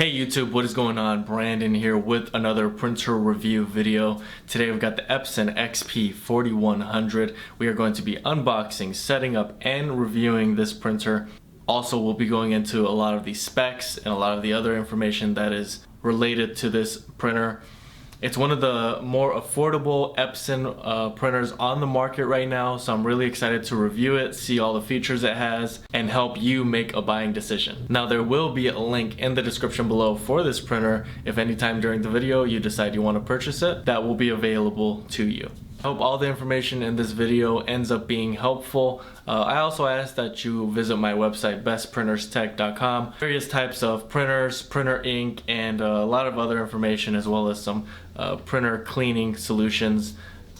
Hey YouTube, what is going on? Brandon here with another printer review video. Today we've got the Epson XP4100. We are going to be unboxing, setting up, and reviewing this printer. Also, we'll be going into a lot of the specs and a lot of the other information that is related to this printer. It's one of the more affordable Epson printers on the market right now, so I'm really excited to review it, see all the features it has, and help you make a buying decision. Now, there will be a link in the description below for this printer. If anytime during the video you decide you want to purchase it, that will be available to you. I hope all the information in this video ends up being helpful. I also ask that you visit my website, bestprinterstech.com. Various types of printers, printer ink, and a lot of other information, as well as some printer cleaning solutions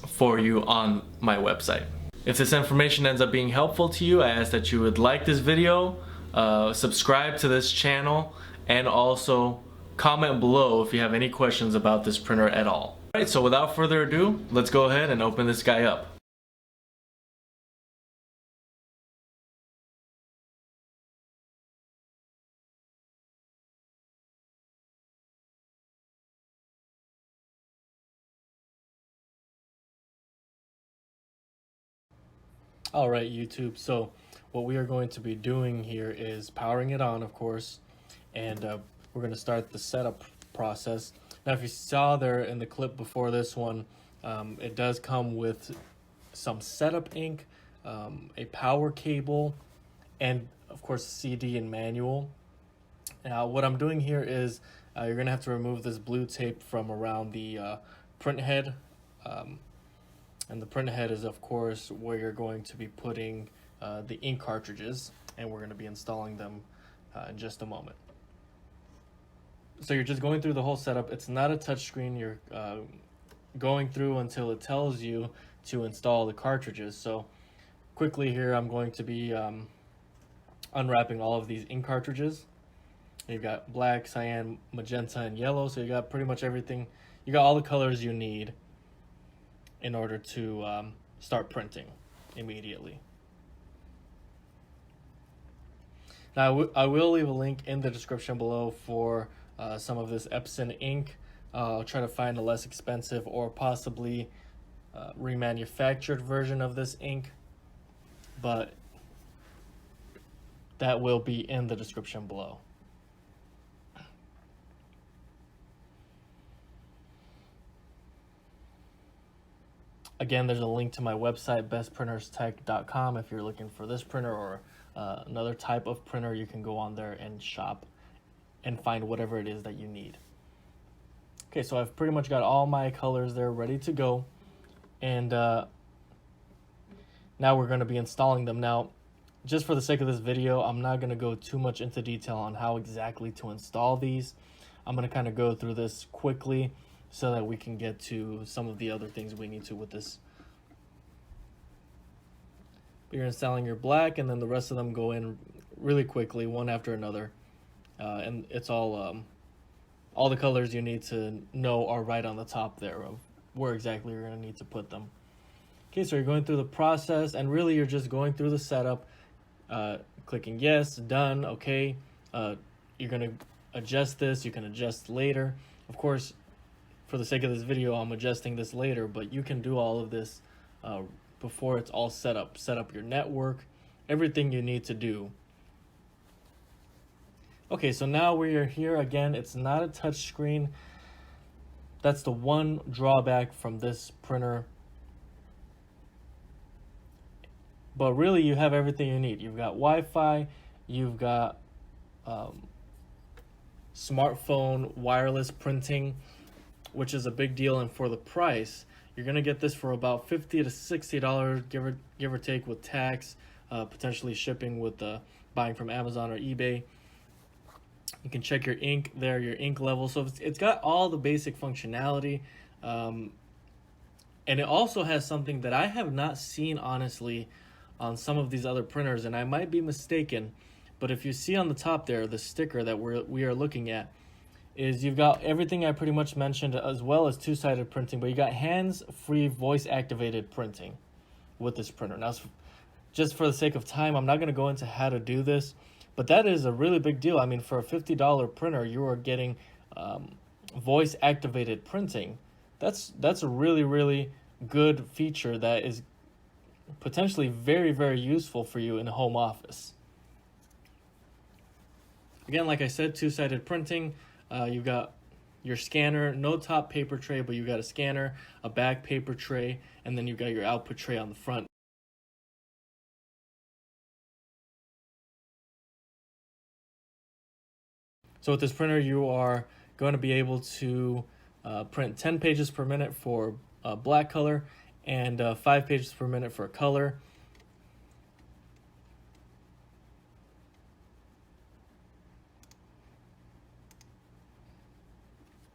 for you on my website. If this information ends up being helpful to you, I ask that you would like this video, subscribe to this channel, and also comment below if you have any questions about this printer at all. Alright, so without further ado, let's go ahead and open this guy up. Alright YouTube, so what we are going to be doing here is powering it on, of course, and we're going to start the setup process. Now, if you saw there in the clip before this one, it does come with some setup ink, a power cable, and of course CD and manual. Now, what I'm doing here is you're going to have to remove this blue tape from around the print head. And the print head is, of course, where you're going to be putting the ink cartridges, and we're going to be installing them in just a moment. So you're just going through the whole setup. It's not a touch screen. You're going through until it tells you to install the cartridges. So quickly here, I'm going to be unwrapping all of these ink cartridges. You've got black, cyan, magenta, and yellow. So you got pretty much everything. You got all the colors you need in order to start printing immediately. Now, I will leave a link in the description below for some of this Epson ink. I'll try to find a less expensive or possibly remanufactured version of this ink, but that will be in the description below. Again, there's a link to my website, bestprinterstech.com. If you're looking for this printer or another type of printer, you can go on there and shop and find whatever it is that you need. Okay, so I've pretty much got all my colors there ready to go. And now we're going to be installing them. Now, just for the sake of this video, I'm not going to go too much into detail on how exactly to install these. I'm going to kind of go through this quickly so that we can get to some of the other things we need to with this. You're installing your black, and then the rest of them go in really quickly, one after another. And it's all the colors you need to know are right on the top there of where exactly you're going to need to put them. Okay, so you're going through the process, and really you're just going through the setup, clicking yes, done, okay. You're going to adjust this, you can adjust later. Of course, for the sake of this video, I'm adjusting this later, but you can do all of this before it's all set up. Set up your network, everything you need to do. Okay, so now we are here again. It's not a touch screen. That's the one drawback from this printer. But really, you have everything you need. You've got Wi-Fi, you've got smartphone wireless printing, which is a big deal, and for the price, you're gonna get this for about $50 to $60, give or take, with tax, potentially shipping with buying from Amazon or eBay. You can check your ink there, your ink level. So it's got all the basic functionality, and it also has something that I have not seen, honestly, on some of these other printers, and I might be mistaken, but if you see on the top there, the sticker that we are looking at, is you've got everything I pretty much mentioned, as well as two-sided printing, but you got hands-free voice-activated printing with this printer. Now, just for the sake of time, I'm not going to go into how to do this, But that is a really big deal. I mean, for a $50 printer, you are getting voice activated printing. That's a really, really good feature that is potentially very, very useful for you in a home office. Again, like I said, two-sided printing. You've got your scanner, no top paper tray, but you've got a scanner, a back paper tray, and then you've got your output tray on the front. So with this printer, you are going to be able to print 10 pages per minute for black color and 5 pages per minute for color.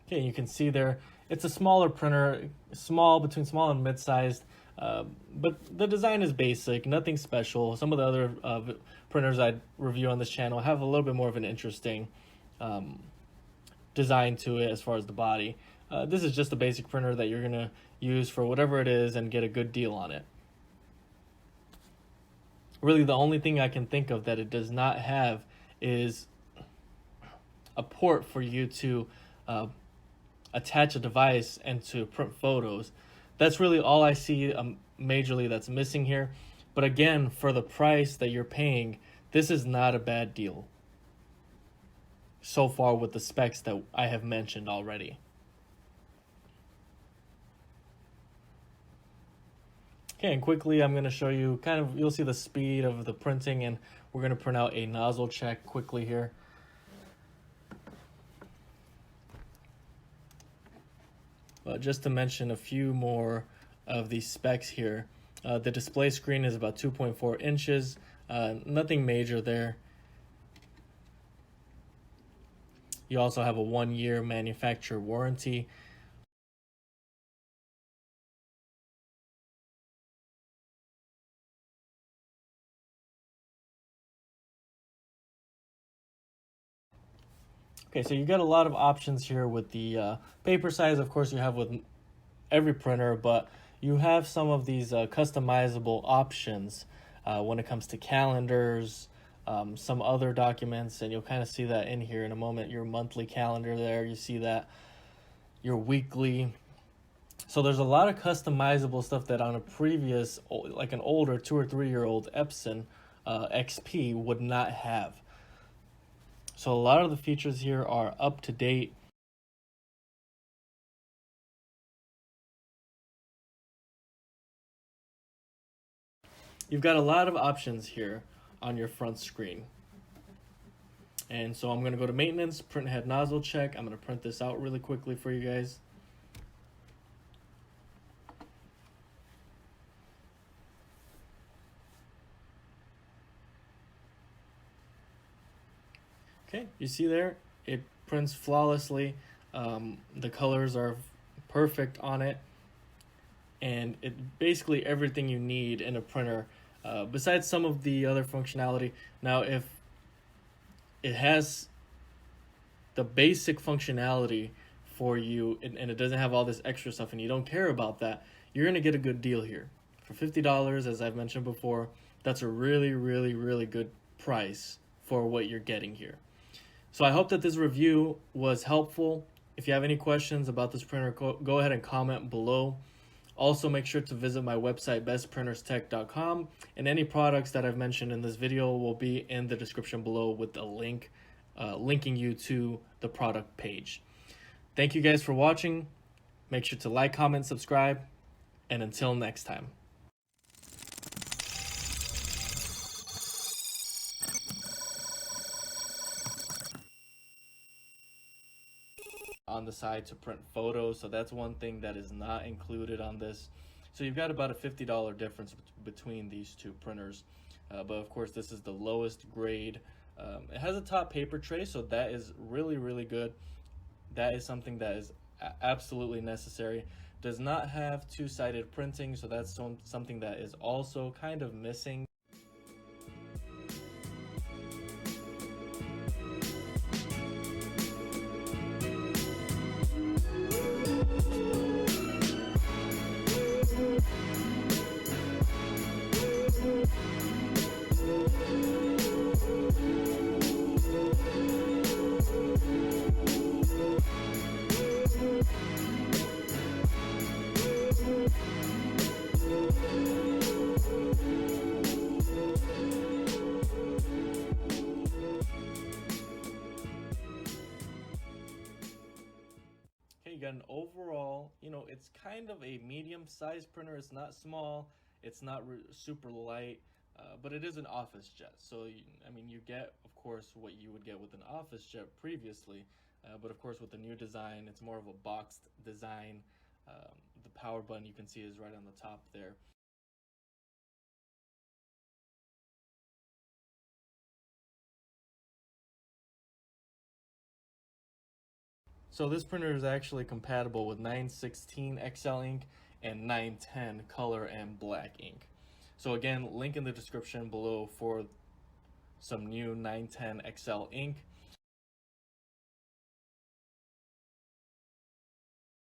Okay, you can see there, it's a smaller printer, between small and mid-sized, but the design is basic, nothing special. Some of the other printers I review on this channel have a little bit more of an interesting design to it as far as the body. This is just a basic printer that you're gonna use for whatever it is and get a good deal on it. Really, the only thing I can think of that it does not have is a port for you to attach a device and to print photos. That's really all I see majorly that's missing here. But again, for the price that you're paying, this is not a bad deal so far with the specs that I have mentioned already. Okay, and quickly I'm going to show you you'll see the speed of the printing, and we're going to print out a nozzle check quickly here. But just to mention a few more of these specs here, the display screen is about 2.4 inches, nothing major there. You also have a 1-year manufacturer warranty. Okay, so you get a lot of options here with the paper size. Of course, you have with every printer, but you have some of these customizable options when it comes to calendars, some other documents, and you'll kind of see that in here in a moment. Your monthly calendar there, you see that, your weekly. So there's a lot of customizable stuff that on a previous, like an older 2 or 3 year old Epson XP would not have. So a lot of the features here are up to date. You've got a lot of options here on your front screen. And so I'm going to go to maintenance, print head nozzle check. I'm going to print this out really quickly for you guys. Okay, you see there, it prints flawlessly. The colors are perfect on it, and it basically everything you need in a printer, besides some of the other functionality. Now, if it has the basic functionality for you and it doesn't have all this extra stuff and you don't care about that, you're going to get a good deal here. For $50, as I've mentioned before, that's a really, really, really good price for what you're getting here. So I hope that this review was helpful. If you have any questions about this printer, go ahead and comment below. Also, make sure to visit my website, bestprinterstech.com, and any products that I've mentioned in this video will be in the description below with a link linking you to the product page. Thank you guys for watching. Make sure to like, comment, subscribe, and until next time. On the side to print photos, so that's one thing that is not included on this. So you've got about a $50 difference between these two printers, but of course this is the lowest grade. It has a top paper tray, so that is really, really good. That is something that is absolutely necessary. Does not have two-sided printing, so that's something that is also kind of missing. you know, it's kind of a medium-sized printer. It's not small, it's not super light, but it is an office jet. So, I mean, you get, of course, what you would get with an office jet previously, but of course with the new design, it's more of a boxed design. The power button you can see is right on the top there. So this printer is actually compatible with 916 XL ink and 910 color and black ink. So again, link in the description below for some new 910 XL ink.